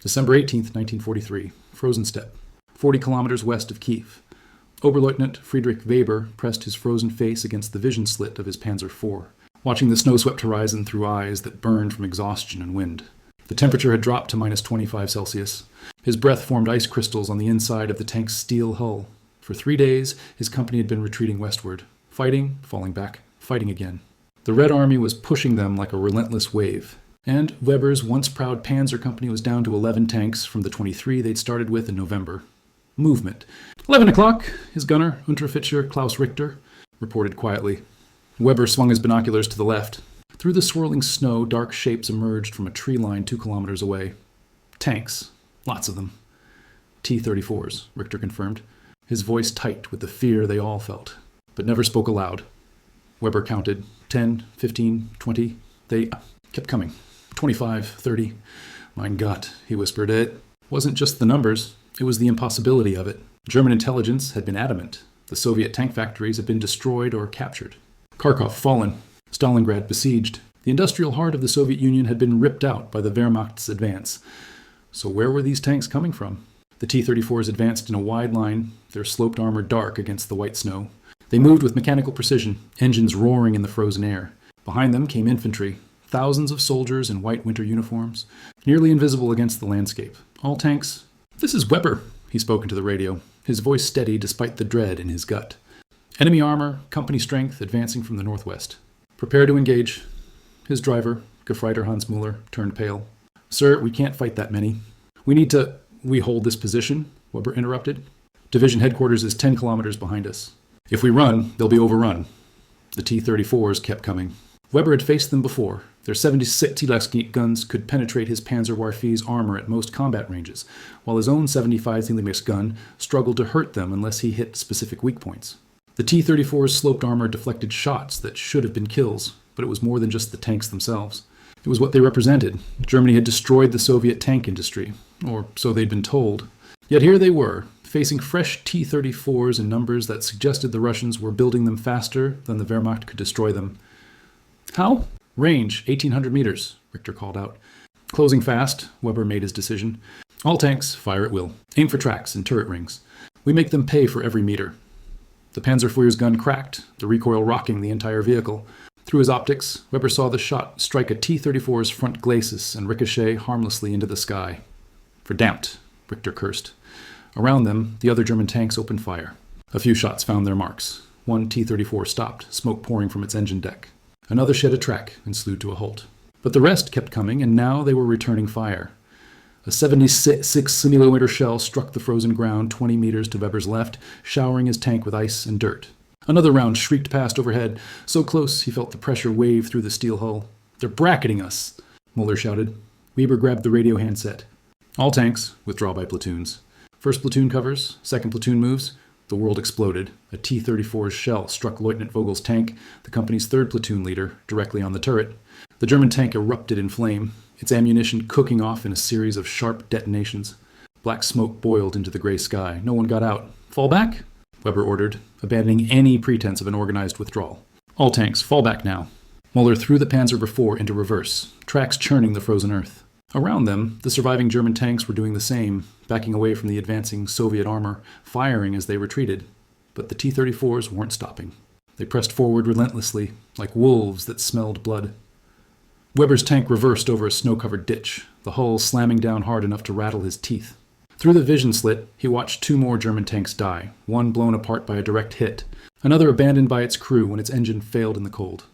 December 18th, 1943, frozen steppe, 40 kilometers west of Kiev. Oberleutnant Friedrich Weber pressed his frozen face against the vision slit of his Panzer IV, watching the snow-swept horizon through eyes that burned from exhaustion and wind. The temperature had dropped to minus 25 Celsius. His breath formed ice crystals on the inside of the tank's steel hull. For 3 days, his company had been retreating westward, fighting, falling back, fighting again. The Red Army was pushing them like a relentless wave. And Weber's once proud Panzer Company was down to 11 tanks from the 23 they'd started with in November. Movement. 11 o'clock, his gunner, Unteroffizier Klaus Richter, reported quietly. Weber swung his binoculars to the left. Through the swirling snow, dark shapes emerged from a tree line 2 kilometers away. Tanks. Lots of them. T-34s, Richter confirmed, his voice tight with the fear they all felt, but never spoke aloud. Weber counted. 10, 15, 20. They kept coming. 25, 30. Mein Gott, he whispered. It wasn't just the numbers. It was the impossibility of it. German intelligence had been adamant. The Soviet tank factories had been destroyed or captured. Kharkov fallen. Stalingrad besieged. The industrial heart of the Soviet Union had been ripped out by the Wehrmacht's advance. So where were these tanks coming from? The T-34s advanced in a wide line, their sloped armor dark against the white snow. They moved with mechanical precision, engines roaring in the frozen air. Behind them came infantry, thousands of soldiers in white winter uniforms, nearly invisible against the landscape. All tanks. This is Weber, he spoke into the radio, his voice steady despite the dread in his gut. Enemy armor, company strength, advancing from the northwest. Prepare to engage. His driver, Gefreiter Hans Muller, turned pale. Sir, we can't fight that many. We hold this position, Weber interrupted. Division headquarters is 10 kilometers behind us. If we run, they'll be overrun. The T-34s kept coming. Weber had faced them before. Their 76 Tilakskit guns could penetrate his Panzerwaffe armor at most combat ranges, while his own 75 mm gun struggled to hurt them unless he hit specific weak points. The T-34's sloped armor deflected shots that should have been kills, but it was more than just the tanks themselves. It was what they represented. Germany had destroyed the Soviet tank industry, or so they'd been told. Yet here they were, facing fresh T-34s in numbers that suggested the Russians were building them faster than the Wehrmacht could destroy them. How? Range, 1,800 meters, Richter called out. Closing fast, Weber made his decision. All tanks, fire at will. Aim for tracks and turret rings. We make them pay for every meter. The Panzerfeuer's gun cracked, the recoil rocking the entire vehicle. Through his optics, Weber saw the shot strike a T-34's front glacis and ricochet harmlessly into the sky. Verdammt, Richter cursed. Around them, the other German tanks opened fire. A few shots found their marks. One T-34 stopped, smoke pouring from its engine deck. Another shed a track and slewed to a halt. But the rest kept coming, and now they were returning fire. A 76mm shell struck the frozen ground 20 meters to Weber's left, showering his tank with ice and dirt. Another round shrieked past overhead, so close he felt the pressure wave through the steel hull. They're bracketing us, Muller shouted. Weber grabbed the radio handset. All tanks, withdraw by platoons. First platoon covers, second platoon moves. The world exploded. A T-34's shell struck Lieutenant Vogel's tank, the company's third platoon leader, directly on the turret. The German tank erupted in flame, its ammunition cooking off in a series of sharp detonations. Black smoke boiled into the gray sky. No one got out. Fall back? Weber ordered, abandoning any pretense of an organized withdrawal. All tanks, fall back now. Muller threw the Panzer IV into reverse, tracks churning the frozen earth. Around them, the surviving German tanks were doing the same, backing away from the advancing Soviet armor, firing as they retreated. But the T-34s weren't stopping. They pressed forward relentlessly, like wolves that smelled blood. Weber's tank reversed over a snow-covered ditch, the hull slamming down hard enough to rattle his teeth. Through the vision slit, he watched 2 more German tanks die, one blown apart by a direct hit, another abandoned by its crew when its engine failed in the cold.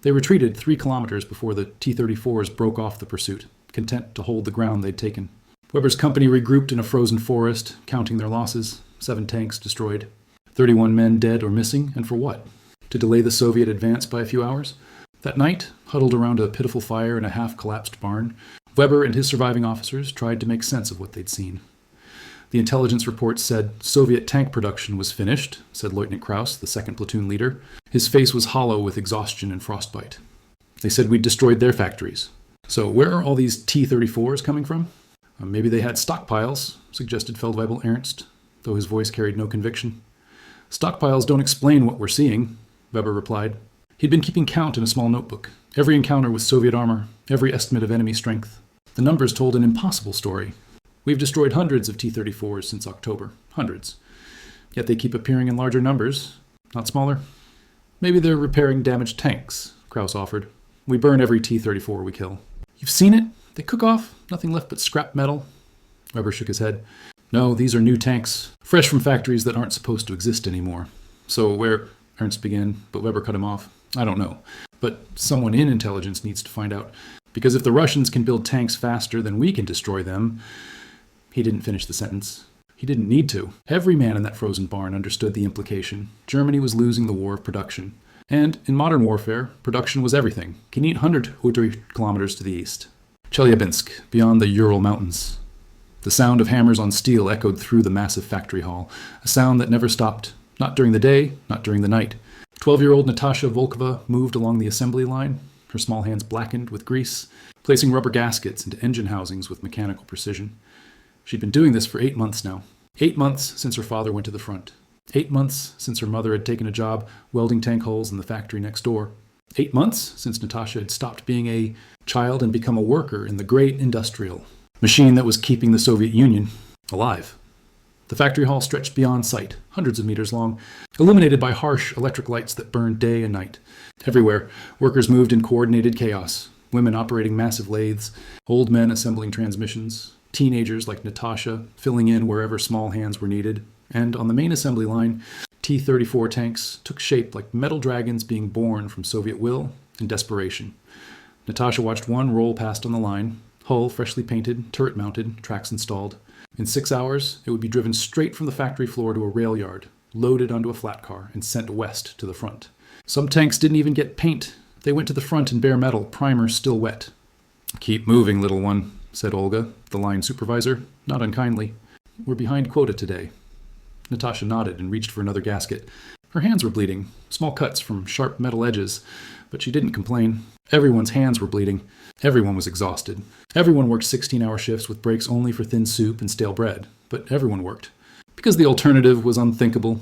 They retreated 3 kilometers before the T-34s broke off the pursuit, content to hold the ground they'd taken. Weber's company regrouped in a frozen forest, counting their losses. 7 tanks destroyed. 31 men dead or missing, and for what? To delay the Soviet advance by a few hours? That night, huddled around a pitiful fire in a half-collapsed barn, Weber and his surviving officers tried to make sense of what they'd seen. The intelligence report said Soviet tank production was finished, said Lieutenant Krauss, the second platoon leader. His face was hollow with exhaustion and frostbite. They said we'd destroyed their factories. So where are all these T-34s coming from? Maybe they had stockpiles, suggested Feldwebel Ernst, though his voice carried no conviction. Stockpiles don't explain what we're seeing, Weber replied. He'd been keeping count in a small notebook. Every encounter with Soviet armor, every estimate of enemy strength. The numbers told an impossible story. We've destroyed hundreds of T-34s since October. Hundreds. Yet they keep appearing in larger numbers, not smaller. Maybe they're repairing damaged tanks, Krauss offered. We burn every T-34 we kill. You've seen it? They cook off, nothing left but scrap metal. Weber shook his head. No, these are new tanks, fresh from factories that aren't supposed to exist anymore. So where... Ernst began, but Weber cut him off. I don't know. But someone in intelligence needs to find out. Because if the Russians can build tanks faster than we can destroy them... He didn't finish the sentence. He didn't need to. Every man in that frozen barn understood the implication. Germany was losing the war of production. And in modern warfare, production was everything. Can eat 100 kilometers to the east. Chelyabinsk, beyond the Ural Mountains. The sound of hammers on steel echoed through the massive factory hall, a sound that never stopped. Not during the day, not during the night. 12-year-old Natasha Volkova moved along the assembly line, her small hands blackened with grease, placing rubber gaskets into engine housings with mechanical precision. She'd been doing this for 8 months now. 8 months since her father went to the front. 8 months since her mother had taken a job welding tank hulls in the factory next door. 8 months since Natasha had stopped being a child and become a worker in the great industrial machine that was keeping the Soviet Union alive. The factory hall stretched beyond sight, hundreds of meters long, illuminated by harsh electric lights that burned day and night. Everywhere, workers moved in coordinated chaos, women operating massive lathes, old men assembling transmissions, teenagers like Natasha filling in wherever small hands were needed, and on the main assembly line, T-34 tanks took shape like metal dragons being born from Soviet will and desperation. Natasha watched one roll past on the line, hull freshly painted, turret mounted, tracks installed. In 6 hours, it would be driven straight from the factory floor to a rail yard, loaded onto a flat car, and sent west to the front. Some tanks didn't even get paint. They went to the front in bare metal, primer still wet. Keep moving, little one, said Olga, the line supervisor, not unkindly. We're behind quota today. Natasha nodded and reached for another gasket. Her hands were bleeding, small cuts from sharp metal edges, but she didn't complain. Everyone's hands were bleeding. Everyone was exhausted. Everyone worked 16-hour shifts with breaks only for thin soup and stale bread, but everyone worked. Because the alternative was unthinkable.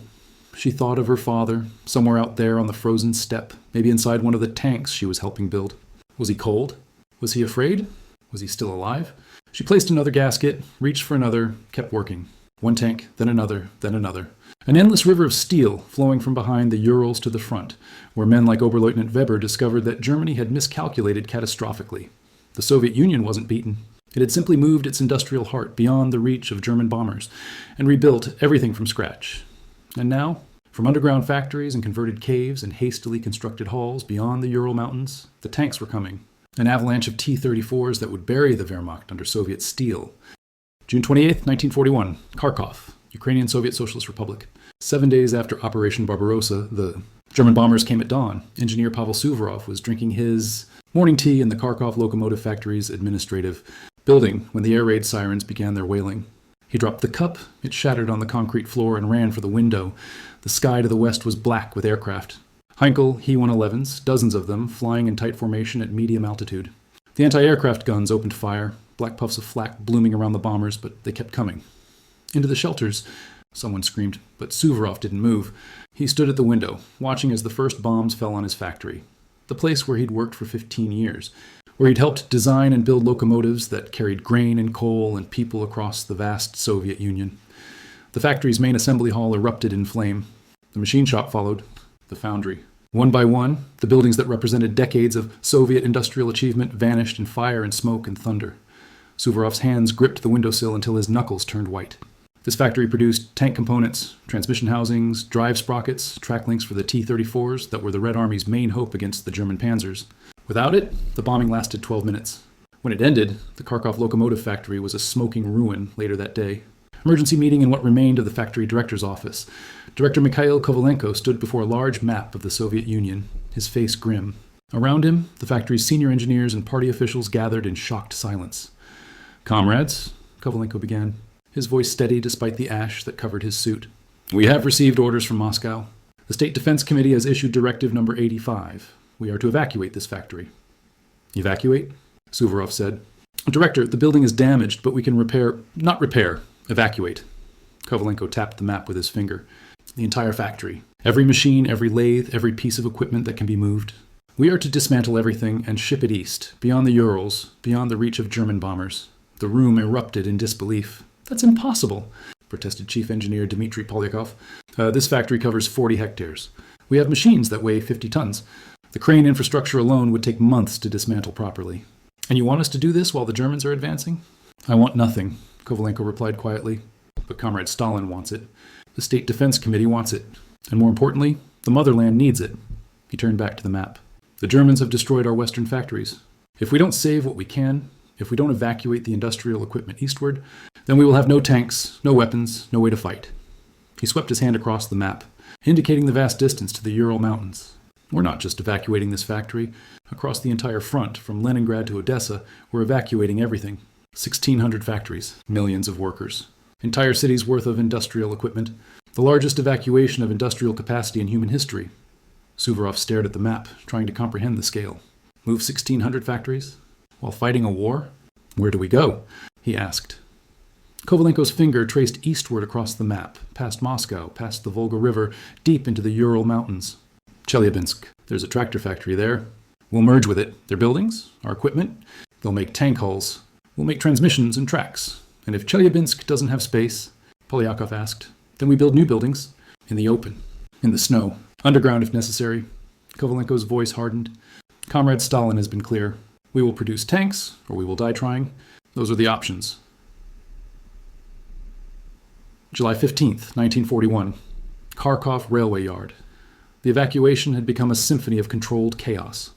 She thought of her father, somewhere out there on the frozen steppe, maybe inside one of the tanks she was helping build. Was he cold? Was he afraid? Was he still alive? She placed another gasket, reached for another, kept working. One tank, then another, then another. An endless river of steel flowing from behind the Urals to the front, where men like Oberleutnant Weber discovered that Germany had miscalculated catastrophically. The Soviet Union wasn't beaten. It had simply moved its industrial heart beyond the reach of German bombers and rebuilt everything from scratch. And now, from underground factories and converted caves and hastily constructed halls beyond the Ural Mountains, the tanks were coming. An avalanche of T-34s that would bury the Wehrmacht under Soviet steel. June 28, 1941, Kharkov, Ukrainian Soviet Socialist Republic. 7 days after Operation Barbarossa, the German bombers came at dawn. Engineer Pavel Suvorov was drinking his morning tea in the Kharkov Locomotive Factory's administrative building when the air raid sirens began their wailing. He dropped the cup, it shattered on the concrete floor, and ran for the window. The sky to the west was black with aircraft. Heinkel He-111s, dozens of them, flying in tight formation at medium altitude. The anti-aircraft guns opened fire, black puffs of flak blooming around the bombers, but they kept coming. Into the shelters, someone screamed, but Suvorov didn't move. He stood at the window, watching as the first bombs fell on his factory, the place where he'd worked for 15 years, where he'd helped design and build locomotives that carried grain and coal and people across the vast Soviet Union. The factory's main assembly hall erupted in flame. The machine shop followed, the foundry. One by one, the buildings that represented decades of Soviet industrial achievement vanished in fire and smoke and thunder. Suvorov's hands gripped the windowsill until his knuckles turned white. This factory produced tank components, transmission housings, drive sprockets, track links for the T-34s that were the Red Army's main hope against the German panzers. Without it, the bombing lasted 12 minutes. When it ended, the Kharkov Locomotive Factory was a smoking ruin later that day. Emergency meeting in what remained of the factory director's office. Director Mikhail Kovalenko stood before a large map of the Soviet Union, his face grim. Around him, the factory's senior engineers and party officials gathered in shocked silence. "Comrades," Kovalenko began, his voice steady despite the ash that covered his suit. "We have received orders from Moscow. The State Defense Committee has issued Directive number 85. We are to evacuate this factory." "Evacuate?" Suvorov said. "Director, the building is damaged, but we can evacuate." Kovalenko tapped the map with his finger. "The entire factory. Every machine, every lathe, every piece of equipment that can be moved. We are to dismantle everything and ship it east, beyond the Urals, beyond the reach of German bombers. The room erupted in disbelief. That's impossible, protested Chief Engineer Dmitry Polyakov. This factory covers 40 hectares. We have machines that weigh 50 tons. The crane infrastructure alone would take months to dismantle properly. And you want us to do this while the Germans are advancing? I want nothing, Kovalenko replied quietly. But Comrade Stalin wants it. The State Defense Committee wants it. And more importantly, the motherland needs it. He turned back to the map. The Germans have destroyed our western factories. If we don't save what we can, if we don't evacuate the industrial equipment eastward, then we will have no tanks, no weapons, no way to fight. He swept his hand across the map, indicating the vast distance to the Ural Mountains. We're not just evacuating this factory. Across the entire front, from Leningrad to Odessa, we're evacuating everything. 1,600 factories, millions of workers. Entire cities' worth of industrial equipment. The largest evacuation of industrial capacity in human history. Suvorov stared at the map, trying to comprehend the scale. Move 1,600 factories? While fighting a war? Where do we go? He asked. Kovalenko's finger traced eastward across the map, past Moscow, past the Volga River, deep into the Ural Mountains. Chelyabinsk. There's a tractor factory there. We'll merge with it. Their buildings, our equipment. They'll make tank hulls. We'll make transmissions and tracks. And if Chelyabinsk doesn't have space, Polyakov asked, then we build new buildings. In the open. In the snow. Underground if necessary. Kovalenko's voice hardened. Comrade Stalin has been clear. We will produce tanks, or we will die trying. Those are the options. July 15th, 1941. Kharkov Railway Yard. The evacuation had become a symphony of controlled chaos.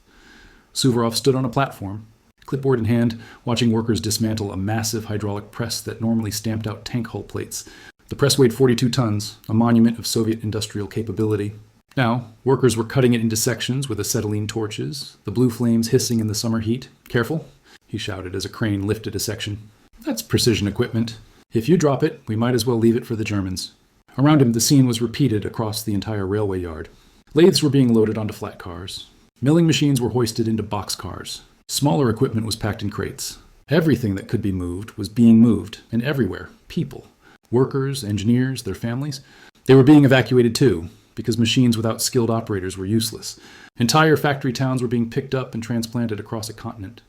Suvorov stood on a platform, clipboard in hand, watching workers dismantle a massive hydraulic press that normally stamped out tank hull plates. The press weighed 42 tons, a monument of Soviet industrial capability. Now, workers were cutting it into sections with acetylene torches, the blue flames hissing in the summer heat. Careful, he shouted as a crane lifted a section. That's precision equipment. If you drop it, we might as well leave it for the Germans. Around him, the scene was repeated across the entire railway yard. Lathes were being loaded onto flat cars. Milling machines were hoisted into box cars. Smaller equipment was packed in crates. Everything that could be moved was being moved, and everywhere, people. Workers, engineers, their families. They were being evacuated too, because machines without skilled operators were useless. Entire factory towns were being picked up and transplanted across a continent.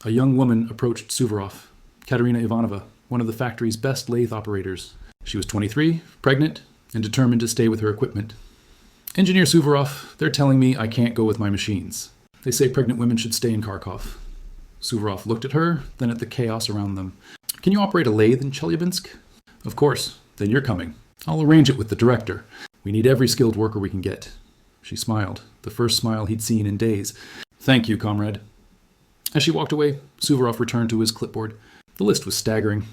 A young woman approached Suvorov, Katerina Ivanova, one of the factory's best lathe operators. She was 23, pregnant, and determined to stay with her equipment. Engineer Suvorov, they're telling me I can't go with my machines. They say pregnant women should stay in Kharkov. Suvorov looked at her, then at the chaos around them. Can you operate a lathe in Chelyabinsk? Of course. Then you're coming. I'll arrange it with the director. We need every skilled worker we can get. She smiled, the first smile he'd seen in days. Thank you, comrade. As she walked away, Suvorov returned to his clipboard. The list was staggering.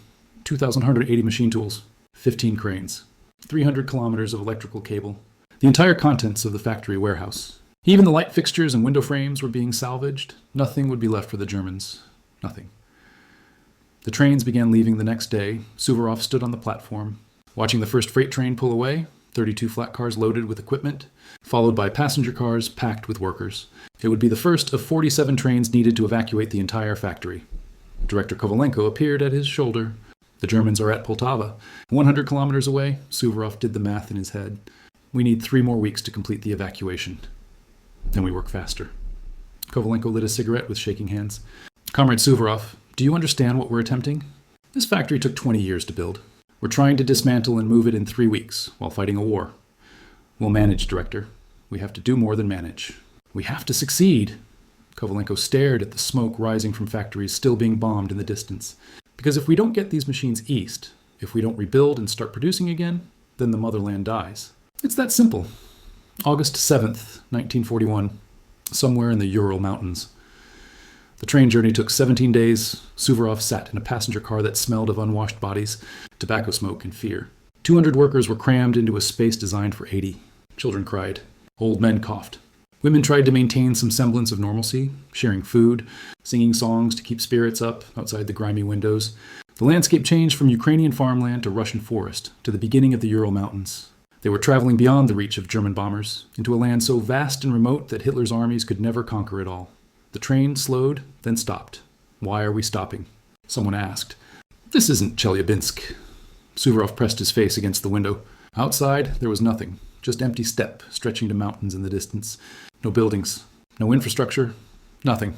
2,180 machine tools, 15 cranes, 300 kilometers of electrical cable, the entire contents of the factory warehouse. Even the light fixtures and window frames were being salvaged. Nothing would be left for the Germans. Nothing. The trains began leaving the next day. Suvorov stood on the platform, watching the first freight train pull away, 32 flat cars loaded with equipment, followed by passenger cars packed with workers. It would be the first of 47 trains needed to evacuate the entire factory. Director Kovalenko appeared at his shoulder. The Germans are at Poltava. 100 kilometers away, Suvorov did the math in his head. We need 3 more weeks to complete the evacuation. Then we work faster. Kovalenko lit a cigarette with shaking hands. Comrade Suvorov, do you understand what we're attempting? This factory took 20 years to build. We're trying to dismantle and move it in 3 weeks while fighting a war. We'll manage, Director. We have to do more than manage. We have to succeed. Kovalenko stared at the smoke rising from factories still being bombed in the distance. Because if we don't get these machines east, if we don't rebuild and start producing again, then the motherland dies. It's that simple. August 7th, 1941, somewhere in the Ural Mountains. The train journey took 17 days. Suvorov sat in a passenger car that smelled of unwashed bodies, tobacco smoke, and fear. 200 workers were crammed into a space designed for 80. Children cried. Old men coughed. Women tried to maintain some semblance of normalcy, sharing food, singing songs to keep spirits up outside the grimy windows. The landscape changed from Ukrainian farmland to Russian forest, to the beginning of the Ural Mountains. They were traveling beyond the reach of German bombers, into a land so vast and remote that Hitler's armies could never conquer it all. The train slowed, then stopped. Why are we stopping? Someone asked. This isn't Chelyabinsk. Suvorov pressed his face against the window. Outside, there was nothing, just empty steppe stretching to mountains in the distance. No buildings, No infrastructure. Nothing.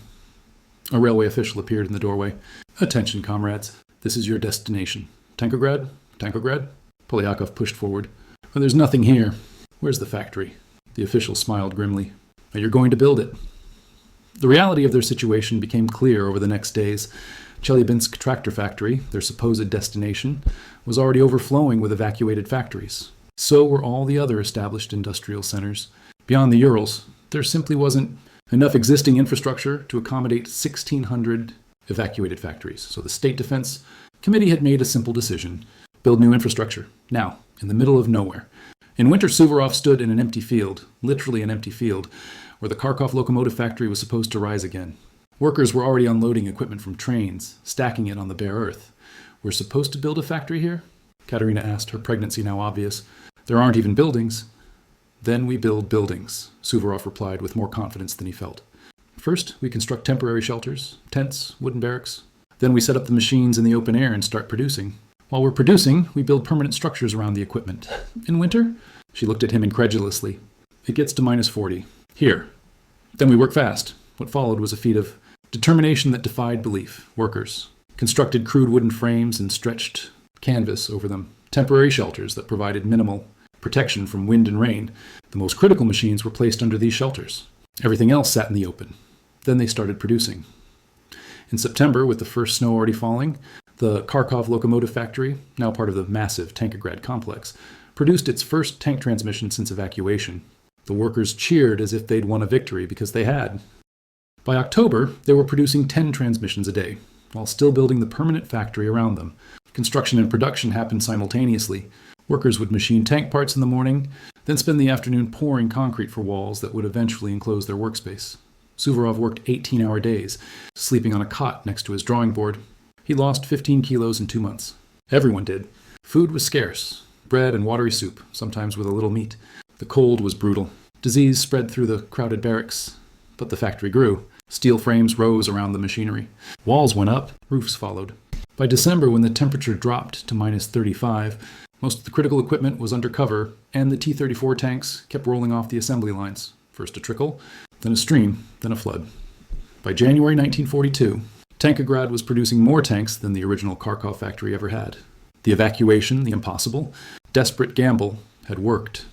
A railway official appeared in the doorway. Attention, comrades. This is your destination. Tankograd? Tankograd? Polyakov pushed forward. Well, there's nothing here. Where's the factory? The official smiled grimly. You're going to build it. The reality of their situation became clear over the next days. Chelyabinsk tractor factory, their supposed destination, was already overflowing with evacuated factories. So were all the other established industrial centers. Beyond the Urals, there simply wasn't enough existing infrastructure to accommodate 1,600 evacuated factories. So the State Defense Committee had made a simple decision. Build new infrastructure. Now, in the middle of nowhere. In winter, Suvorov stood in an empty field, literally an empty field, where the Kharkov locomotive factory was supposed to rise again. Workers were already unloading equipment from trains, stacking it on the bare earth. We're supposed to build a factory here? Katerina asked, her pregnancy now obvious. There aren't even buildings. Then we build buildings, Suvorov replied with more confidence than he felt. First, we construct temporary shelters, tents, wooden barracks. Then we set up the machines in the open air and start producing. While we're producing, we build permanent structures around the equipment. In winter? She looked at him incredulously. It gets to -40. Here. Then we work fast. What followed was a feat of determination that defied belief. Workers constructed crude wooden frames and stretched canvas over them. Temporary shelters that provided minimal protection from wind and rain. The most critical machines were placed under these shelters. Everything else sat in the open. Then they started producing. In September, with the first snow already falling, the Kharkov locomotive factory, now part of the massive Tankograd complex, produced its first tank transmission since evacuation. The workers cheered as if they'd won a victory, because they had. By October, they were producing 10 transmissions a day, while still building the permanent factory around them. Construction and production happened simultaneously. Workers would machine tank parts in the morning, then spend the afternoon pouring concrete for walls that would eventually enclose their workspace. Suvorov worked 18-hour days, sleeping on a cot next to his drawing board. He lost 15 kilos in 2 months. Everyone did. Food was scarce. Bread and watery soup, sometimes with a little meat. The cold was brutal. Disease spread through the crowded barracks. But the factory grew. Steel frames rose around the machinery. Walls went up. Roofs followed. By December, when the temperature dropped to -35, most of the critical equipment was under cover, and the T-34 tanks kept rolling off the assembly lines. First a trickle, then a stream, then a flood. By January 1942, Tankograd was producing more tanks than the original Kharkov factory ever had. The evacuation, the impossible, desperate gamble, had worked.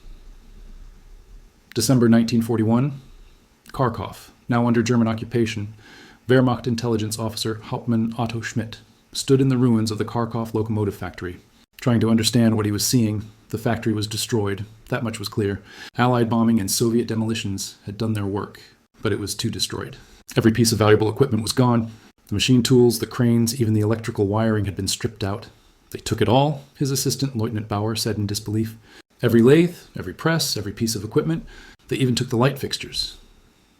December 1941, Kharkov, now under German occupation, Wehrmacht intelligence officer Hauptmann Otto Schmidt stood in the ruins of the Kharkov locomotive factory. Trying to understand what he was seeing, the factory was destroyed. That much was clear. Allied bombing and Soviet demolitions had done their work, but it was too destroyed. Every piece of valuable equipment was gone. The machine tools, the cranes, even the electrical wiring had been stripped out. They took it all, his assistant, Lieutenant Bauer, said in disbelief. Every lathe, every press, every piece of equipment. They even took the light fixtures.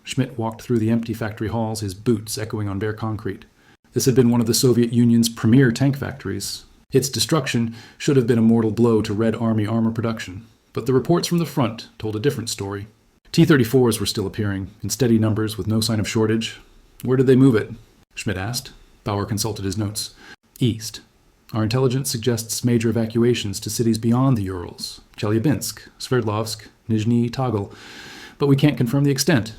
Schmidt walked through the empty factory halls, his boots echoing on bare concrete. This had been one of the Soviet Union's premier tank factories. Its destruction should have been a mortal blow to Red Army armor production. But the reports from the front told a different story. T-34s were still appearing, in steady numbers with no sign of shortage. Where did they move it? Schmidt asked. Bauer consulted his notes. East. Our intelligence suggests major evacuations to cities beyond the Urals. Chelyabinsk, Sverdlovsk, Nizhny Tagil. But we can't confirm the extent.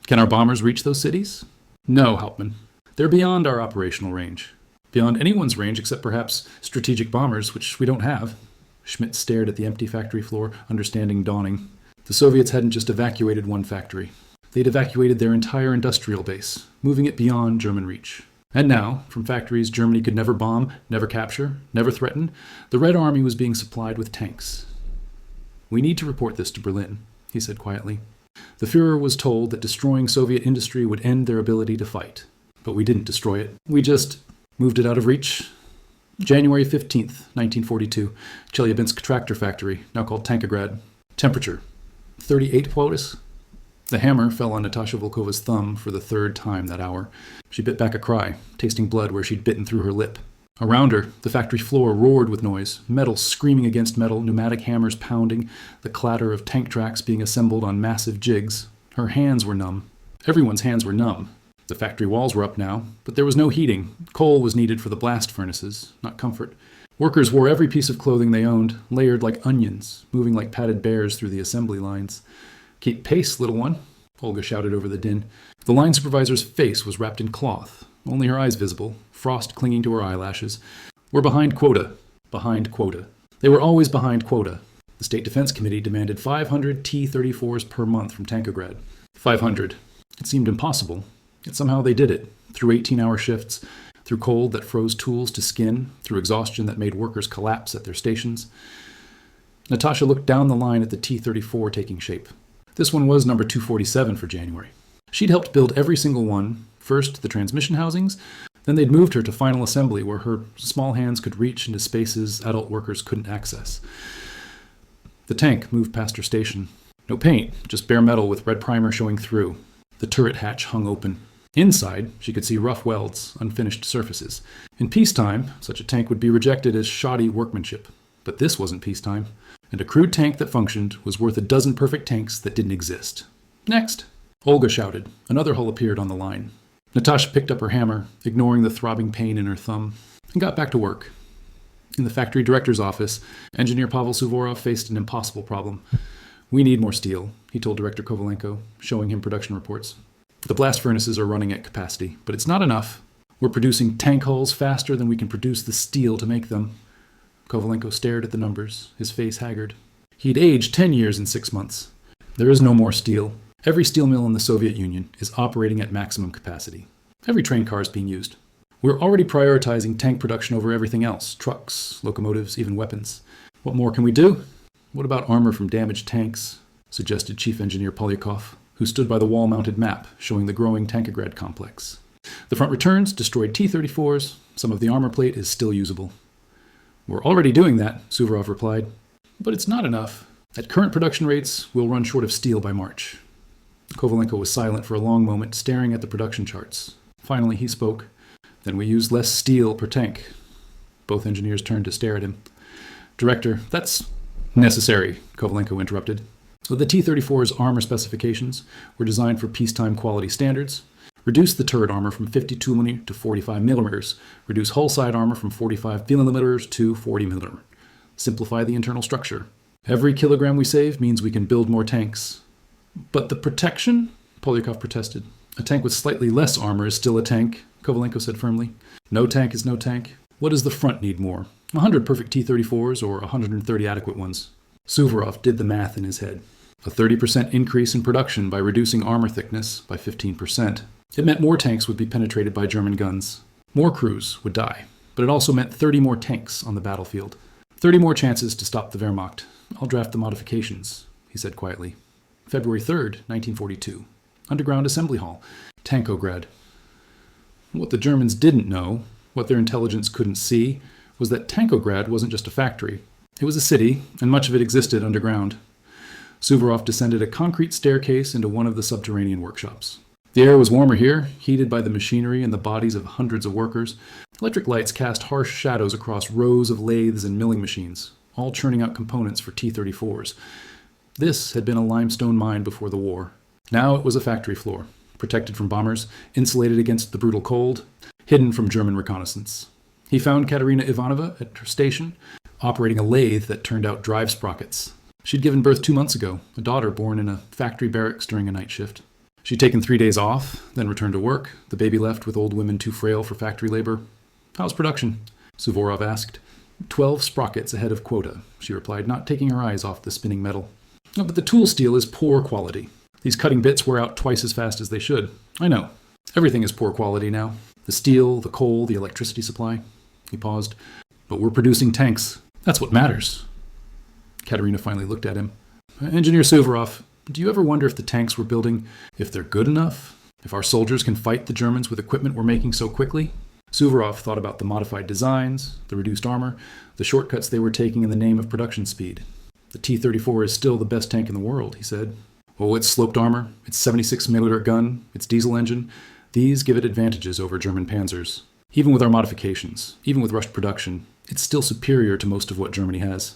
Can our bombers reach those cities? No, Hauptmann. They're beyond our operational range. Beyond anyone's range except perhaps strategic bombers, which we don't have. Schmidt stared at the empty factory floor, understanding dawning. The Soviets hadn't just evacuated one factory. They'd evacuated their entire industrial base, moving it beyond German reach. And now, from factories Germany could never bomb, never capture, never threaten, the Red Army was being supplied with tanks. We need to report this to Berlin, he said quietly. The Führer was told that destroying Soviet industry would end their ability to fight. But we didn't destroy it. We just moved it out of reach. January 15th, 1942, Chelyabinsk tractor factory, now called Tankograd. Temperature, 38 Plotis. The hammer fell on Natasha Volkova's thumb for the third time that hour. She bit back a cry, tasting blood where she'd bitten through her lip. Around her, the factory floor roared with noise, metal screaming against metal, pneumatic hammers pounding, the clatter of tank tracks being assembled on massive jigs. Her hands were numb. Everyone's hands were numb. The factory walls were up now, but there was no heating. Coal was needed for the blast furnaces, not comfort. Workers wore every piece of clothing they owned, layered like onions, moving like padded bears through the assembly lines. Keep pace, little one. Olga shouted over the din. The line supervisor's face was wrapped in cloth, only her eyes visible, frost clinging to her eyelashes. We're behind quota. Behind quota. They were always behind quota. The State Defense Committee demanded 500 T-34s per month from Tankograd. 500. It seemed impossible, yet somehow they did it, through 18-hour shifts, through cold that froze tools to skin, through exhaustion that made workers collapse at their stations. Natasha looked down the line at the T-34 taking shape. This one was number 247 for January. She'd helped build every single one, first the transmission housings, then they'd moved her to final assembly where her small hands could reach into spaces adult workers couldn't access. The tank moved past her station. No paint, just bare metal with red primer showing through. The turret hatch hung open. Inside, she could see rough welds, unfinished surfaces. In peacetime, such a tank would be rejected as shoddy workmanship. But this wasn't peacetime, and a crude tank that functioned was worth a dozen perfect tanks that didn't exist. Next! Olga shouted. Another hull appeared on the line. Natasha picked up her hammer, ignoring the throbbing pain in her thumb, and got back to work. In the factory director's office, engineer Pavel Suvorov faced an impossible problem. We need more steel, he told Director Kovalenko, showing him production reports. The blast furnaces are running at capacity, but it's not enough. We're producing tank hulls faster than we can produce the steel to make them. Kovalenko stared at the numbers, his face haggard. He'd aged 10 years in 6 months. There is no more steel. Every steel mill in the Soviet Union is operating at maximum capacity. Every train car is being used. We're already prioritizing tank production over everything else, trucks, locomotives, even weapons. What more can we do? What about armor from damaged tanks? Suggested Chief Engineer Polyakov, who stood by the wall-mounted map showing the growing Tankograd complex. The front returns, destroyed T-34s, some of the armor plate is still usable. We're already doing that, Suvorov replied. But it's not enough. At current production rates, we'll run short of steel by March. Kovalenko was silent for a long moment, staring at the production charts. Finally, he spoke. Then we use less steel per tank. Both engineers turned to stare at him. Director, that's necessary, Kovalenko interrupted. So the T-34's armor specifications were designed for peacetime quality standards. Reduce the turret armor from 52mm to 45mm. Reduce hull side armor from 45mm to 40mm. Simplify the internal structure. Every kilogram we save means we can build more tanks. But the protection? Polyakov protested. A tank with slightly less armor is still a tank, Kovalenko said firmly. No tank is no tank. What does the front need more? 100 perfect T-34s or 130 adequate ones? Suvorov did the math in his head. A 30% increase in production by reducing armor thickness by 15%. It meant more tanks would be penetrated by German guns. More crews would die. But it also meant 30 more tanks on the battlefield. 30 more chances to stop the Wehrmacht. I'll draft the modifications, he said quietly. February 3rd, 1942. Underground Assembly Hall. Tankograd. What the Germans didn't know, what their intelligence couldn't see, was that Tankograd wasn't just a factory. It was a city, and much of it existed underground. Suvorov descended a concrete staircase into one of the subterranean workshops. The air was warmer here, heated by the machinery and the bodies of hundreds of workers. Electric lights cast harsh shadows across rows of lathes and milling machines, all churning out components for T-34s. This had been a limestone mine before the war. Now it was a factory floor, protected from bombers, insulated against the brutal cold, hidden from German reconnaissance. He found Katerina Ivanova at her station, operating a lathe that turned out drive sprockets. She'd given birth 2 months ago, a daughter born in a factory barracks during a night shift. She'd taken 3 days off, then returned to work. The baby left with old women too frail for factory labor. How's production? Suvorov asked. 12 sprockets ahead of quota, she replied, not taking her eyes off the spinning metal. No, but the tool steel is poor quality. These cutting bits wear out twice as fast as they should. I know. Everything is poor quality now. The steel, the coal, the electricity supply. He paused. But we're producing tanks. That's what matters. Katerina finally looked at him. Engineer Suvorov, do you ever wonder if the tanks we're building, if they're good enough? If our soldiers can fight the Germans with equipment we're making so quickly? Suvorov thought about the modified designs, the reduced armor, the shortcuts they were taking in the name of production speed. The T-34 is still the best tank in the world, he said. Oh, its sloped armor, its 76mm gun, its diesel engine, these give it advantages over German panzers. Even with our modifications, even with rushed production, it's still superior to most of what Germany has.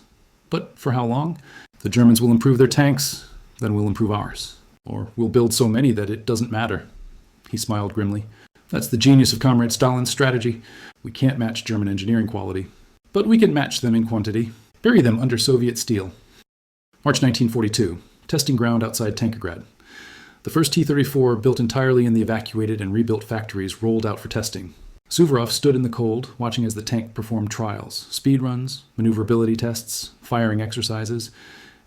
But for how long? The Germans will improve their tanks, then we'll improve ours. Or we'll build so many that it doesn't matter. He smiled grimly. That's the genius of Comrade Stalin's strategy. We can't match German engineering quality. But we can match them in quantity. Bury them under Soviet steel. March 1942. Testing ground outside Tankograd. The first T-34, built entirely in the evacuated and rebuilt factories, rolled out for testing. Suvorov stood in the cold, watching as the tank performed trials, speed runs, maneuverability tests, firing exercises.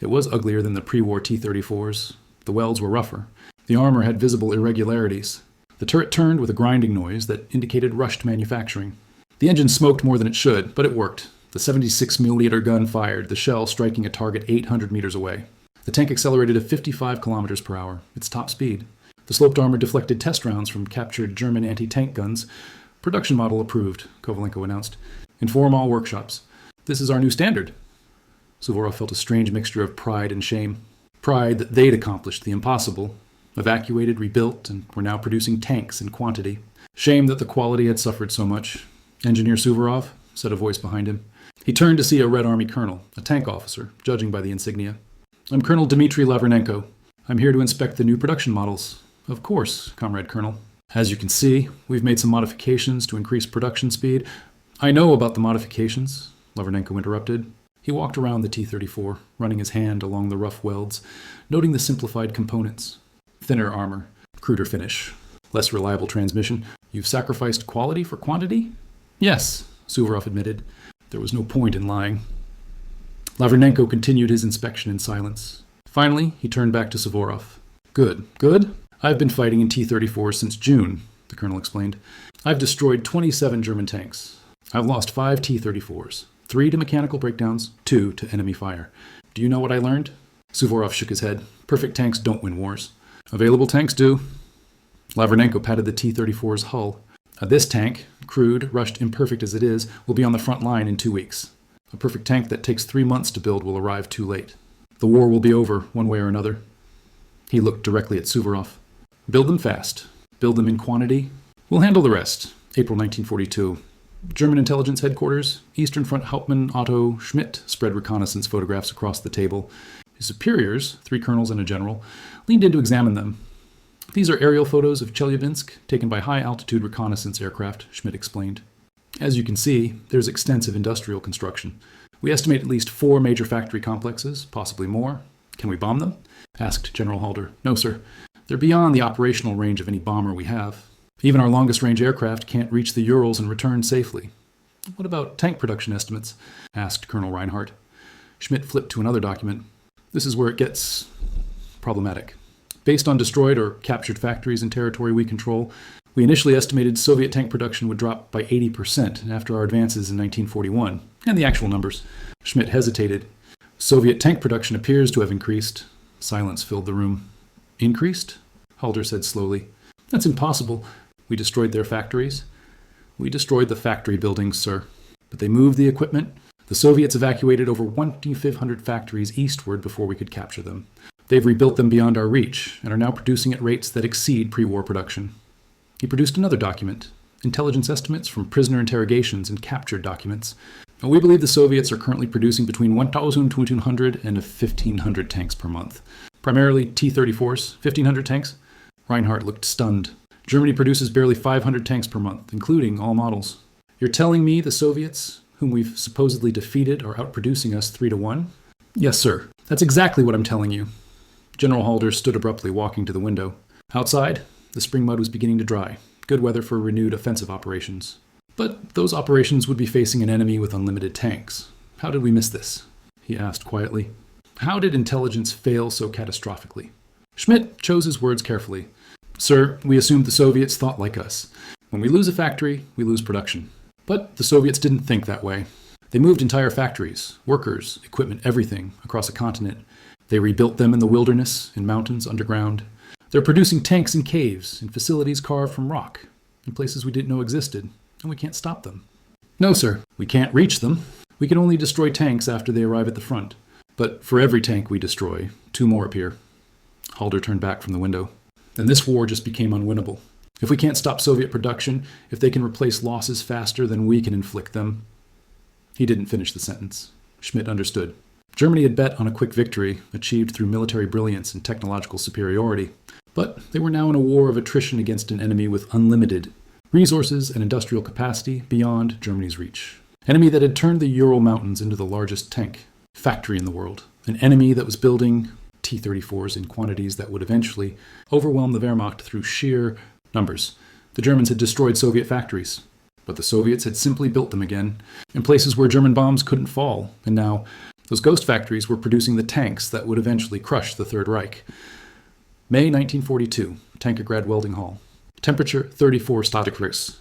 It was uglier than the pre-war T-34s. The welds were rougher. The armor had visible irregularities. The turret turned with a grinding noise that indicated rushed manufacturing. The engine smoked more than it should, but it worked. The 76mm gun fired, the shell striking a target 800 meters away. The tank accelerated at 55 kilometers per hour, its top speed. The sloped armor deflected test rounds from captured German anti-tank guns. Production model approved, Kovalenko announced. Inform all workshops. This is our new standard. Suvorov felt a strange mixture of pride and shame. Pride that they'd accomplished the impossible, evacuated, rebuilt, and were now producing tanks in quantity. Shame that the quality had suffered so much. Engineer Suvorov, said a voice behind him. He turned to see a Red Army colonel, a tank officer, judging by the insignia. I'm Colonel Dmitry Lavernenko. I'm here to inspect the new production models. Of course, Comrade Colonel. As you can see, we've made some modifications to increase production speed. I know about the modifications, Lavernenko interrupted. He walked around the T-34, running his hand along the rough welds, noting the simplified components. Thinner armor, cruder finish, less reliable transmission. You've sacrificed quality for quantity? Yes, Suvorov admitted. There was no point in lying. Lavernenko continued his inspection in silence. Finally, he turned back to Suvorov. Good, good. I've been fighting in T-34s since June, the colonel explained. I've destroyed 27 German tanks. I've lost 5 T-34s, 3 to mechanical breakdowns, 2 to enemy fire. Do you know what I learned? Suvorov shook his head. Perfect tanks don't win wars. Available tanks do. Lavernenko patted the T-34's hull. This tank, crude, rushed, imperfect as it is, will be on the front line in 2 weeks. A perfect tank that takes 3 months to build will arrive too late. The war will be over, one way or another. He looked directly at Suvorov. Build them fast. Build them in quantity. We'll handle the rest. April 1942. German intelligence headquarters. Eastern Front Hauptmann Otto Schmidt spread reconnaissance photographs across the table. His superiors, 3 colonels and a general, leaned in to examine them. These are aerial photos of Chelyabinsk, taken by high-altitude reconnaissance aircraft, Schmidt explained. As you can see, there's extensive industrial construction. We estimate at least 4 major factory complexes, possibly more. Can we bomb them? Asked General Halder. No, sir. They're beyond the operational range of any bomber we have. Even our longest-range aircraft can't reach the Urals and return safely. What about tank production estimates? Asked Colonel Reinhardt. Schmidt flipped to another document. This is where it gets problematic. Based on destroyed or captured factories in territory we control, we initially estimated Soviet tank production would drop by 80% after our advances in 1941, and the actual numbers. Schmidt hesitated. Soviet tank production appears to have increased. Silence filled the room. Increased? Halder said slowly. That's impossible. We destroyed their factories. We destroyed the factory buildings, sir. But they moved the equipment. The Soviets evacuated over 2,500 factories eastward before we could capture them. They've rebuilt them beyond our reach and are now producing at rates that exceed pre-war production. He produced another document, intelligence estimates from prisoner interrogations and captured documents. We believe the Soviets are currently producing between 1,200 and 1,500 tanks per month. Primarily T-34s, 1,500 tanks. Reinhardt looked stunned. Germany produces barely 500 tanks per month, including all models. You're telling me the Soviets, whom we've supposedly defeated, are outproducing us 3-1? Yes, sir. That's exactly what I'm telling you. General Halder stood abruptly, walking to the window. Outside, the spring mud was beginning to dry. Good weather for renewed offensive operations. But those operations would be facing an enemy with unlimited tanks. How did we miss this? He asked quietly. How did intelligence fail so catastrophically? Schmidt chose his words carefully. Sir, we assumed the Soviets thought like us. When we lose a factory, we lose production. But the Soviets didn't think that way. They moved entire factories, workers, equipment, everything, across a continent. They rebuilt them in the wilderness, in mountains, underground. They're producing tanks in caves, in facilities carved from rock, in places we didn't know existed, and we can't stop them. No, sir, we can't reach them. We can only destroy tanks after they arrive at the front. But for every tank we destroy, 2 more appear. Halder turned back from the window. Then this war just became unwinnable. If we can't stop Soviet production, if they can replace losses faster than we can inflict them. He didn't finish the sentence. Schmidt understood. Germany had bet on a quick victory, achieved through military brilliance and technological superiority. But they were now in a war of attrition against an enemy with unlimited resources and industrial capacity beyond Germany's reach. Enemy that had turned the Ural Mountains into the largest tank factory in the world. An enemy that was building T-34s in quantities that would eventually overwhelm the Wehrmacht through sheer numbers. The Germans had destroyed Soviet factories, but the Soviets had simply built them again in places where German bombs couldn't fall, and now those ghost factories were producing the tanks that would eventually crush the Third Reich. May 1942, Tankergrad Welding Hall. Temperature 34 Stadtgrad.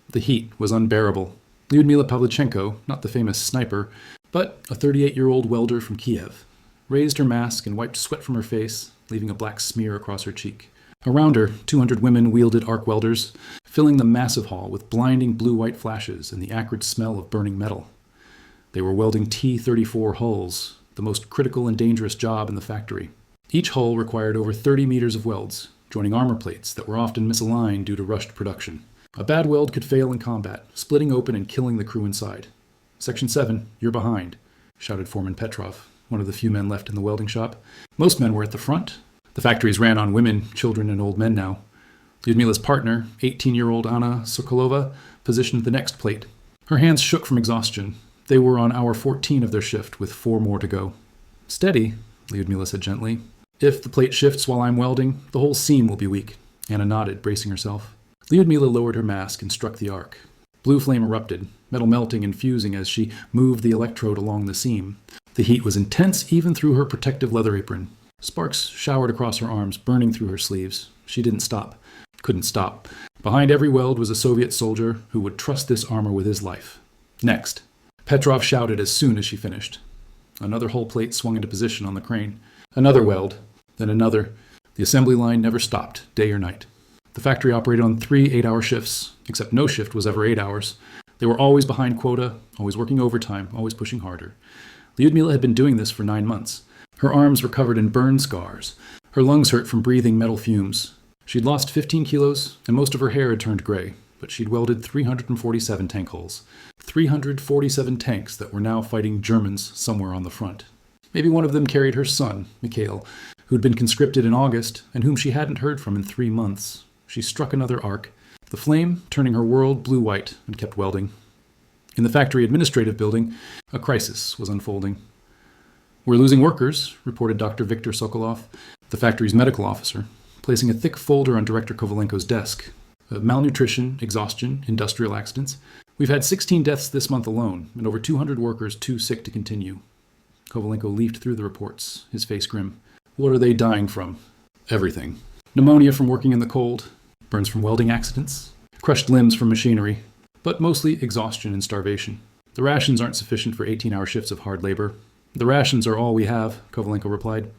The heat was unbearable. Lyudmila Pavlichenko, not the famous sniper, but a 38-year-old welder from Kiev, raised her mask and wiped sweat from her face, leaving a black smear across her cheek. Around her, 200 women wielded arc welders, filling the massive hall with blinding blue-white flashes and the acrid smell of burning metal. They were welding T-34 hulls, the most critical and dangerous job in the factory. Each hull required over 30 meters of welds, joining armor plates that were often misaligned due to rushed production. A bad weld could fail in combat, splitting open and killing the crew inside. "Section 7, you're behind," shouted Foreman Petrov, one of the few men left in the welding shop. Most men were at the front. The factories ran on women, children, and old men now. Lyudmila's partner, 18-year-old Anna Sokolova, positioned the next plate. Her hands shook from exhaustion. They were on hour 14 of their shift, with 4 more to go. "Steady," Lyudmila said gently. "If the plate shifts while I'm welding, the whole seam will be weak." Anna nodded, bracing herself. Lyudmila lowered her mask and struck the arc. Blue flame erupted, metal melting and fusing as she moved the electrode along the seam. The heat was intense even through her protective leather apron. Sparks showered across her arms, burning through her sleeves. She didn't stop. Couldn't stop. Behind every weld was a Soviet soldier who would trust this armor with his life. "Next," Petrov shouted as soon as she finished. Another hull plate swung into position on the crane. Another weld, then another. The assembly line never stopped, day or night. The factory operated on 3 8-hour shifts, except no shift was ever 8 hours. They were always behind quota, always working overtime, always pushing harder. Lyudmila had been doing this for 9 months. Her arms were covered in burn scars. Her lungs hurt from breathing metal fumes. She'd lost 15 kilos, and most of her hair had turned gray, but she'd welded 347 tank hulls. 347 tanks that were now fighting Germans somewhere on the front. Maybe one of them carried her son, Mikhail, who'd been conscripted in August, and whom she hadn't heard from in 3 months. She struck another arc, the flame turning her world blue-white, and kept welding. In the factory administrative building, a crisis was unfolding. "We're losing workers," reported Dr. Viktor Sokolov, the factory's medical officer, placing a thick folder on Director Kovalenko's desk. "Malnutrition, exhaustion, industrial accidents. We've had 16 deaths this month alone, and over 200 workers too sick to continue." Kovalenko leafed through the reports, his face grim. "What are they dying from?" "Everything. Pneumonia from working in the cold, burns from welding accidents, crushed limbs from machinery, but mostly exhaustion and starvation. The rations aren't sufficient for 18-hour shifts of hard labor." "The rations are all we have," Kovalenko replied.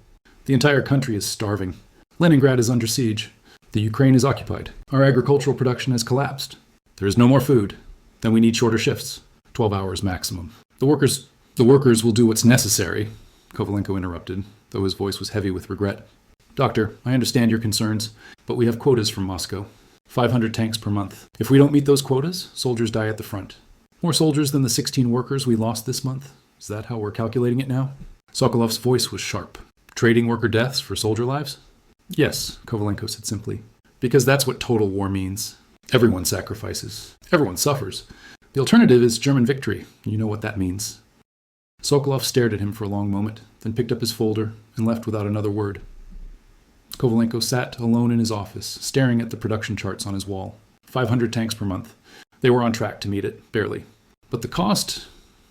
"The entire country is starving. Leningrad is under siege. The Ukraine is occupied. Our agricultural production has collapsed. There is no more food. Then we need shorter shifts, 12 hours maximum. The workers will do what's necessary," Kovalenko interrupted, though his voice was heavy with regret. "Doctor, I understand your concerns, but we have quotas from Moscow. 500 tanks per month. If we don't meet those quotas, soldiers die at the front. More soldiers than the 16 workers we lost this month? Is that how we're calculating it now?" Sokolov's voice was sharp. "Trading worker deaths for soldier lives?" "Yes," Kovalenko said simply. "Because that's what total war means. Everyone sacrifices. Everyone suffers. The alternative is German victory. You know what that means." Sokolov stared at him for a long moment, then picked up his folder and left without another word. Kovalenko sat alone in his office, staring at the production charts on his wall. 500 tanks per month. They were on track to meet it, barely. But the cost?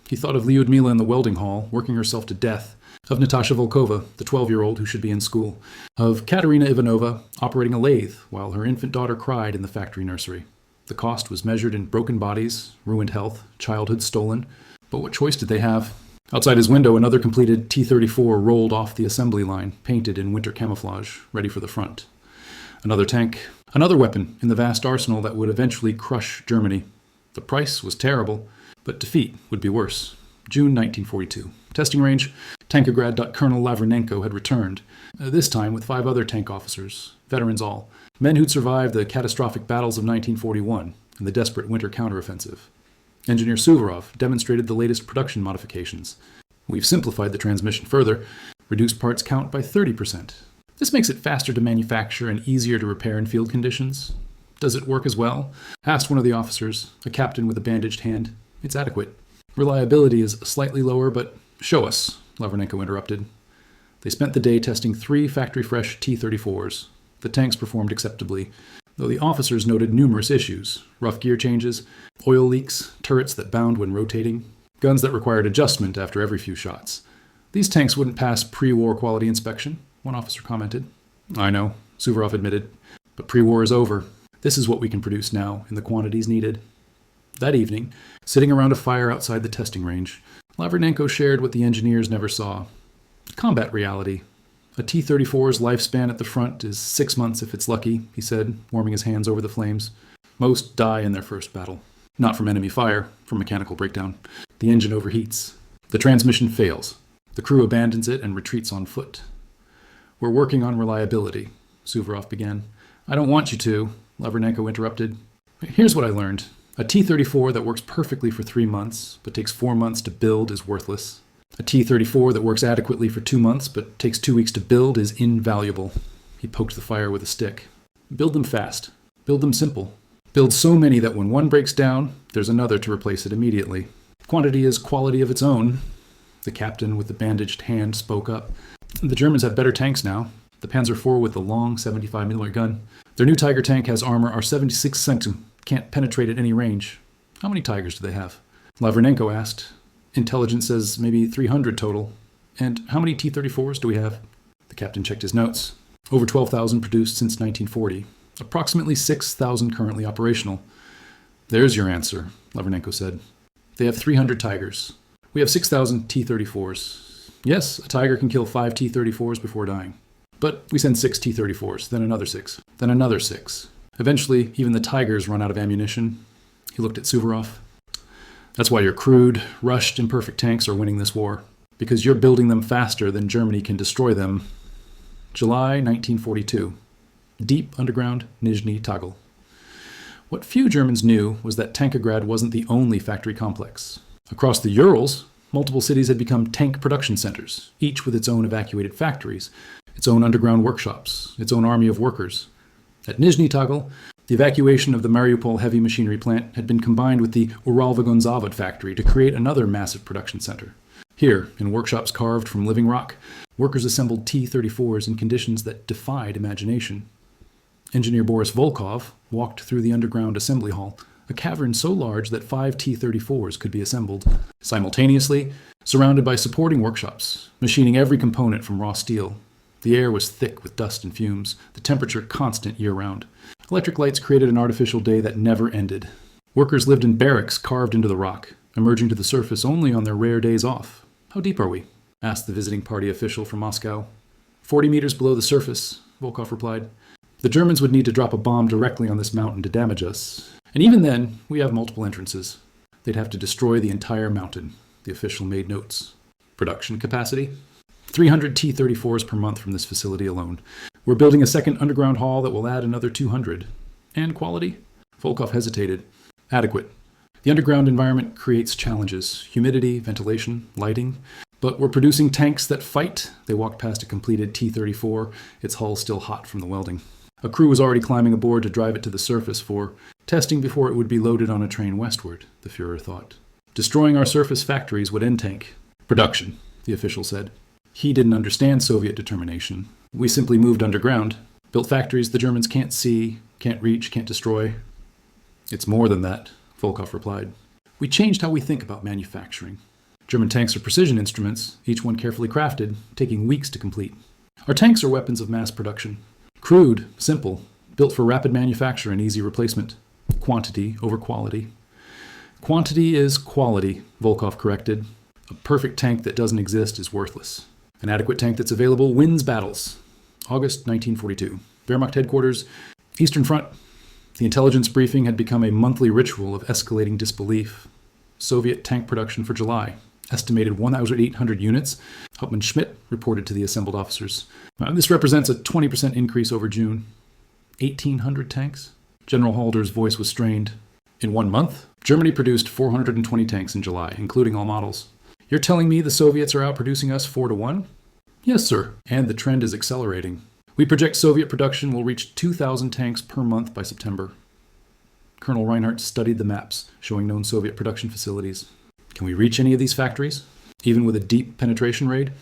He thought of Lyudmila in the welding hall, working herself to death, of Natasha Volkova, the 12-year-old who should be in school, of Katerina Ivanova operating a lathe while her infant daughter cried in the factory nursery. The cost was measured in broken bodies, ruined health, childhood stolen. But what choice did they have? Outside his window, another completed T-34 rolled off the assembly line, painted in winter camouflage, ready for the front. Another tank, another weapon in the vast arsenal that would eventually crush Germany. The price was terrible, but defeat would be worse. June 1942. Testing range, Tankergrad. Colonel Lavrenenko had returned, this time with 5 other tank officers, veterans all, men who'd survived the catastrophic battles of 1941 and the desperate winter counteroffensive. Engineer Suvorov demonstrated the latest production modifications. "We've simplified the transmission further, reduced parts count by 30%. This makes it faster to manufacture and easier to repair in field conditions." "Does it work as well?" asked one of the officers, a captain with a bandaged hand. "It's adequate. Reliability is slightly lower, but..." "Show us," Lavrenenko interrupted. They spent the day testing 3 factory-fresh T-34s. The tanks performed acceptably, though the officers noted numerous issues: rough gear changes, oil leaks, turrets that bound when rotating, guns that required adjustment after every few shots. "These tanks wouldn't pass pre-war quality inspection," one officer commented. "I know," Suvorov admitted, "but pre-war is over. This is what we can produce now in the quantities needed." That evening, sitting around a fire outside the testing range, Lavrenenko shared what the engineers never saw: combat reality. "A T-34's lifespan at the front is 6 months if it's lucky," he said, warming his hands over the flames. "Most die in their first battle. Not from enemy fire, from mechanical breakdown. The engine overheats. The transmission fails. The crew abandons it and retreats on foot." "We're working on reliability," Suvorov began. "I don't want you to," Lavrenenko interrupted. "Here's what I learned. A T-34 that works perfectly for 3 months, but takes 4 months to build, is worthless. A T-34 that works adequately for 2 months, but takes 2 weeks to build, is invaluable." He poked the fire with a stick. "Build them fast. Build them simple. Build so many that when one breaks down, there's another to replace it immediately. Quantity is quality of its own." The captain with the bandaged hand spoke up. "The Germans have better tanks now. The Panzer IV with the long 75mm gun. Their new Tiger tank has armor R-76 Sanctum. Can't penetrate at any range." "How many Tigers do they have?" Lavrenenko asked. "Intelligence says maybe 300 total." "And how many T-34s do we have?" The captain checked his notes. "Over 12,000 produced since 1940. Approximately 6,000 currently operational." "There's your answer," Lavrenenko said. "They have 300 Tigers. We have 6,000 T-34s. Yes, a Tiger can kill 5 T-34s before dying. But we send 6 T-34s, then another 6, then another 6. Eventually, even the Tigers run out of ammunition." He looked at Suvorov. "That's why your crude, rushed, imperfect tanks are winning this war. Because you're building them faster than Germany can destroy them." July 1942. Deep underground Nizhny Tagil. What few Germans knew was that Tankograd wasn't the only factory complex. Across the Urals, multiple cities had become tank production centers, each with its own evacuated factories, its own underground workshops, its own army of workers. At Nizhny Tagil, the evacuation of the Mariupol heavy machinery plant had been combined with the Uralvagonzavod factory to create another massive production center. Here, in workshops carved from living rock, workers assembled T-34s in conditions that defied imagination. Engineer Boris Volkov walked through the underground assembly hall, a cavern so large that 5 T-34s could be assembled. Simultaneously, surrounded by supporting workshops, machining every component from raw steel. The air was thick with dust and fumes, the temperature constant year-round. Electric lights created an artificial day that never ended. Workers lived in barracks carved into the rock, emerging to the surface only on their rare days off. "How deep are we?" asked the visiting party official from Moscow. 40 meters below the surface," Volkov replied. "The Germans would need to drop a bomb directly on this mountain to damage us. And even then, we have multiple entrances. They'd have to destroy the entire mountain." The official made notes. "Production capacity?" 300 T-34s per month from this facility alone. We're building a second underground hall that will add another 200. "And quality?" Volkov hesitated. "Adequate. The underground environment creates challenges: humidity, ventilation, lighting. But we're producing tanks that fight." They walked past a completed T-34, its hull still hot from the welding. A crew was already climbing aboard to drive it to the surface for testing before it would be loaded on a train westward, the Führer thought. "Destroying our surface factories would end tank production," the official said. He didn't understand Soviet determination. "We simply moved underground, built factories the Germans can't see, can't reach, can't destroy." "It's more than that," Volkov replied. "We changed how we think about manufacturing. German tanks are precision instruments, each one carefully crafted, taking weeks to complete. Our tanks are weapons of mass production. Crude, simple, built for rapid manufacture and easy replacement. Quantity over quality." "Quantity is quality," Volkov corrected. "A perfect tank that doesn't exist is worthless. An adequate tank that's available wins battles." August 1942. Wehrmacht headquarters, Eastern Front. The intelligence briefing had become a monthly ritual of escalating disbelief. Soviet tank production for July. Estimated 1,800 units, Hauptmann Schmidt reported to the assembled officers. This represents a 20% increase over June. 1,800 tanks? General Halder's voice was strained. "In 1 month, Germany produced 420 tanks in July, including all models. You're telling me the Soviets are outproducing us 4-1? "Yes, sir, and the trend is accelerating. We project Soviet production will reach 2,000 tanks per month by September." Colonel Reinhardt studied the maps showing known Soviet production facilities. "Can we reach any of these factories, even with a deep penetration raid?"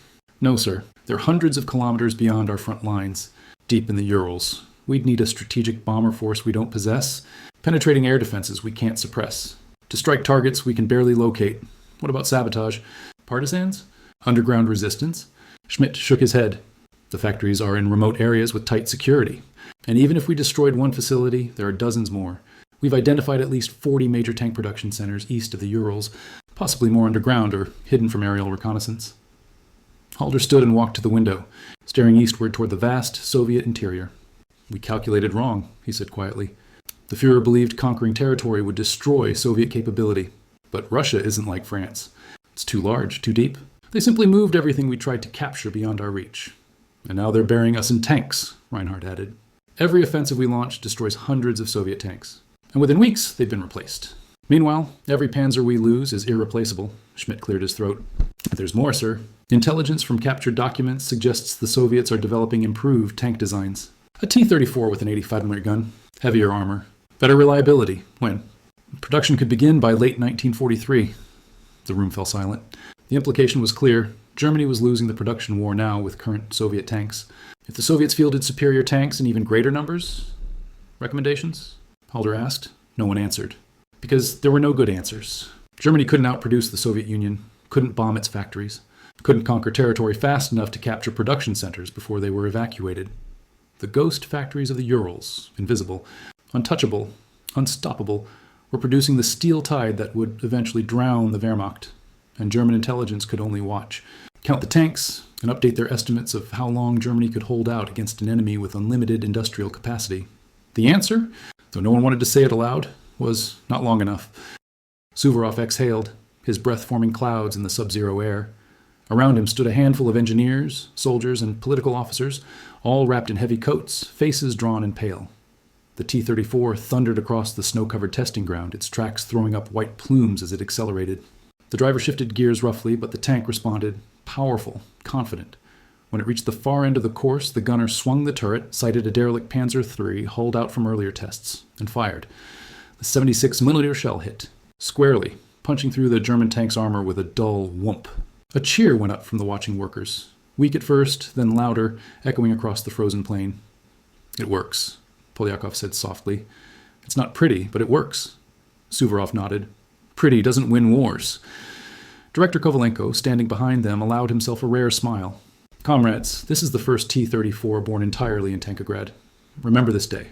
No, sir. They're hundreds of kilometers beyond our front lines, deep in the Urals. We'd need a strategic bomber force we don't possess, penetrating air defenses we can't suppress. To strike targets we can barely locate. What about sabotage? Partisans? Underground resistance? Schmidt shook his head. The factories are in remote areas with tight security. And even if we destroyed one facility, there are dozens more. We've identified at least 40 major tank production centers east of the Urals, possibly more underground or hidden from aerial reconnaissance. Halder stood and walked to the window, staring eastward toward the vast Soviet interior. We calculated wrong, he said quietly. The Führer believed conquering territory would destroy Soviet capability. But Russia isn't like France. It's too large, too deep. They simply moved everything we tried to capture beyond our reach. And now they're burying us in tanks, Reinhardt added. Every offensive we launch destroys hundreds of Soviet tanks. And within weeks, they've been replaced. Meanwhile, every panzer we lose is irreplaceable. Schmidt cleared his throat. There's more, sir. Intelligence from captured documents suggests the Soviets are developing improved tank designs. A T-34 with an 85mm gun, heavier armor, better reliability. When? Production could begin by late 1943. The room fell silent. The implication was clear. Germany was losing the production war now with current Soviet tanks. If the Soviets fielded superior tanks in even greater numbers? Recommendations? Halder asked. No one answered. Because there were no good answers. Germany couldn't outproduce the Soviet Union, couldn't bomb its factories, couldn't conquer territory fast enough to capture production centers before they were evacuated. The ghost factories of the Urals, invisible, untouchable, unstoppable, were producing the steel tide that would eventually drown the Wehrmacht, and German intelligence could only watch, count the tanks, and update their estimates of how long Germany could hold out against an enemy with unlimited industrial capacity. The answer, though no one wanted to say it aloud, was not long enough. Suvorov exhaled, his breath forming clouds in the sub-zero air. Around him stood a handful of engineers, soldiers, and political officers, all wrapped in heavy coats, faces drawn and pale. The T-34 thundered across the snow-covered testing ground, its tracks throwing up white plumes as it accelerated. The driver shifted gears roughly, but the tank responded, powerful, confident. When it reached the far end of the course, the gunner swung the turret, sighted a derelict Panzer III hulled out from earlier tests, and fired. The 76mm shell hit, squarely, punching through the German tank's armor with a dull whoomp. A cheer went up from the watching workers, weak at first, then louder, echoing across the frozen plain. It works, Polyakov said softly. It's not pretty, but it works. Suvorov nodded. Pretty doesn't win wars. Director Kovalenko, standing behind them, allowed himself a rare smile. Comrades, this is the first T-34 born entirely in Tankograd. Remember this day.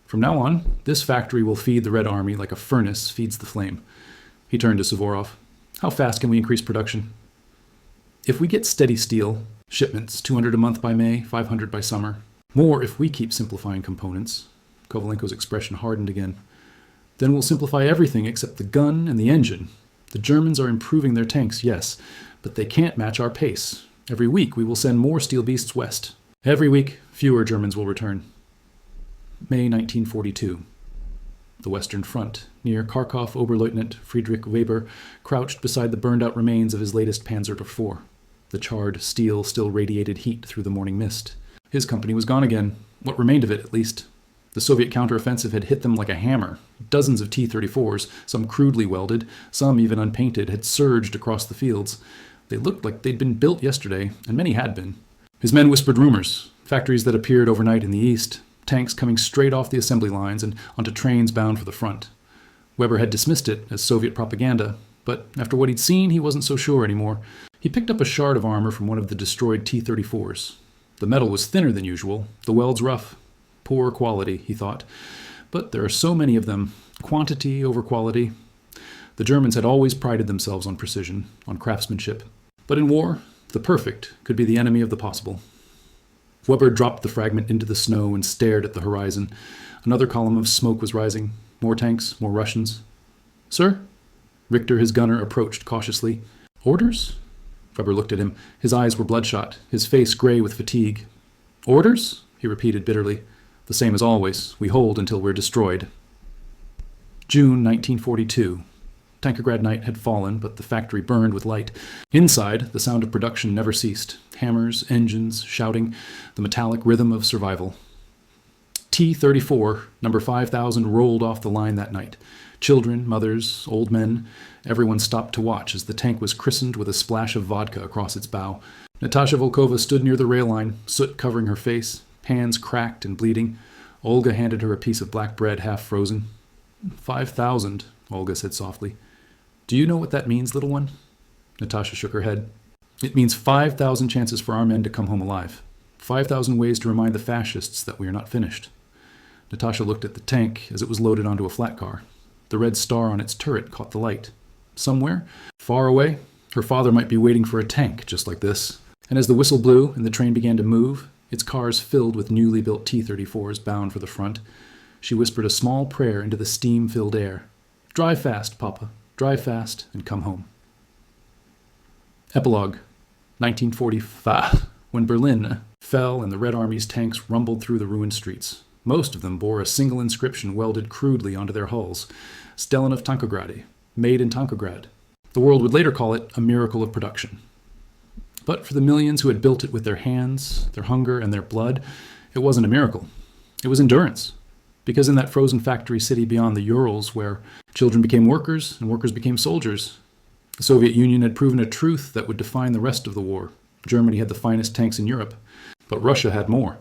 From now on, this factory will feed the Red Army like a furnace feeds the flame. He turned to Suvorov. How fast can we increase production? If we get steady steel, shipments, 200 a month by May, 500 by summer. More if we keep simplifying components. Kovalenko's expression hardened again. Then we'll simplify everything except the gun and the engine. The Germans are improving their tanks, yes, but they can't match our pace. Every week we will send more steel beasts west. Every week, fewer Germans will return. May 1942. The Western Front, near Kharkov, Oberleutnant Friedrich Weber crouched beside the burned-out remains of his latest Panzer IV. The charred steel still radiated heat through the morning mist. His company was gone again, what remained of it at least. The Soviet counteroffensive had hit them like a hammer. Dozens of T-34s, some crudely welded, some even unpainted, had surged across the fields. They looked like they'd been built yesterday, and many had been. His men whispered rumors, factories that appeared overnight in the east, tanks coming straight off the assembly lines and onto trains bound for the front. Weber had dismissed it as Soviet propaganda, but after what he'd seen, he wasn't so sure anymore. He picked up a shard of armor from one of the destroyed T-34s. The metal was thinner than usual, the welds rough. Poor quality, he thought. But there are so many of them, quantity over quality. The Germans had always prided themselves on precision, on craftsmanship. But in war, the perfect could be the enemy of the possible. Weber dropped the fragment into the snow and stared at the horizon. Another column of smoke was rising. More tanks, more Russians. Sir? Richter, his gunner, approached cautiously. Orders? Weber looked at him. His eyes were bloodshot, his face gray with fatigue. Orders? He repeated bitterly. The same as always. We hold until we're destroyed. June 1942. Tankograd night had fallen, but the factory burned with light. Inside, the sound of production never ceased. Hammers, engines, shouting, the metallic rhythm of survival. T-34, number 5000, rolled off the line that night. Children, mothers, old men, everyone stopped to watch as the tank was christened with a splash of vodka across its bow. Natasha Volkova stood near the rail line, soot covering her face, hands cracked and bleeding. Olga handed her a piece of black bread half frozen. 5,000, Olga said softly. Do you know what that means, little one? Natasha shook her head. It means 5,000 chances for our men to come home alive. 5,000 ways to remind the fascists that we are not finished. Natasha looked at the tank as it was loaded onto a flat car. The red star on its turret caught the light. Somewhere, far away, her father might be waiting for a tank just like this. And as the whistle blew and the train began to move, its cars filled with newly built T-34s bound for the front, she whispered a small prayer into the steam-filled air. Drive fast, Papa. Drive fast and come home. Epilogue. 1945. When Berlin fell and the Red Army's tanks rumbled through the ruined streets. Most of them bore a single inscription welded crudely onto their hulls. Stellan of Tankograd, made in Tankograd. The world would later call it a miracle of production. But for the millions who had built it with their hands, their hunger, and their blood, it wasn't a miracle. It was endurance. Because in that frozen factory city beyond the Urals, where children became workers and workers became soldiers, the Soviet Union had proven a truth that would define the rest of the war. Germany had the finest tanks in Europe, but Russia had more.